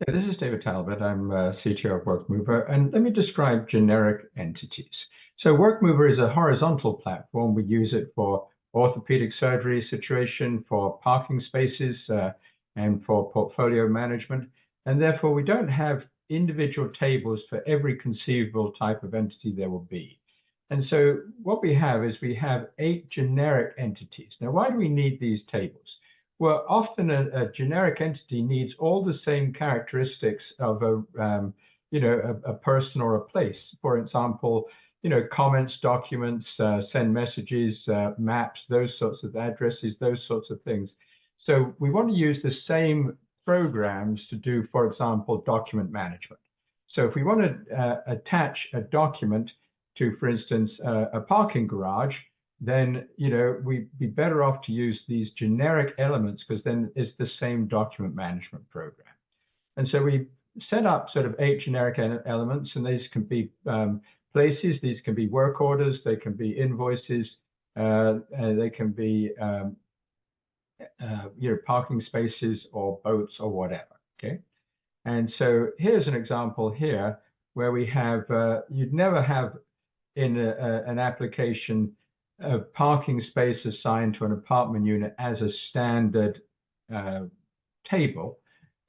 Yeah, this is David Talbot. I'm CTO of WorkMovr, and let me describe generic entities. So WorkMovr is a horizontal platform. We use it for orthopedic surgery situation, for parking spaces, and for portfolio management. And therefore, we don't have individual tables for every conceivable type of entity there will be. And so what we have is we have 8 generic entities. Now, why do we need these tables? Well, often a generic entity needs all the same characteristics of a person or a place. For example, comments, documents, send messages, maps, those sorts of addresses, those sorts of things. So we want to use the same programs to do, for example, document management. So if we want to attach a document to, for instance, a parking garage, then we'd be better off to use these generic elements because then it's the same document management program. And so we set up sort of 8 generic elements, and these can be places, these can be work orders, they can be invoices, they can be parking spaces or boats or whatever. Okay, and so here's an example here where we have you'd never have in an application a parking space assigned to an apartment unit as a standard table.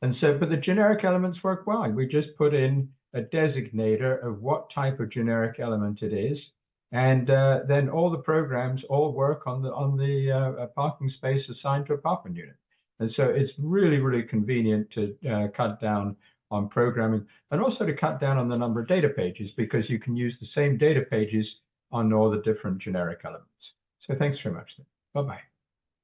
And so, but the generic elements work well. We just put in a designator of what type of generic element it is. And then all the programs all work on the parking space assigned to a apartment unit. And so it's really, really convenient to cut down on programming and also to cut down on the number of data pages because you can use the same data pages on all the different generic elements. So thanks very much. Bye-bye.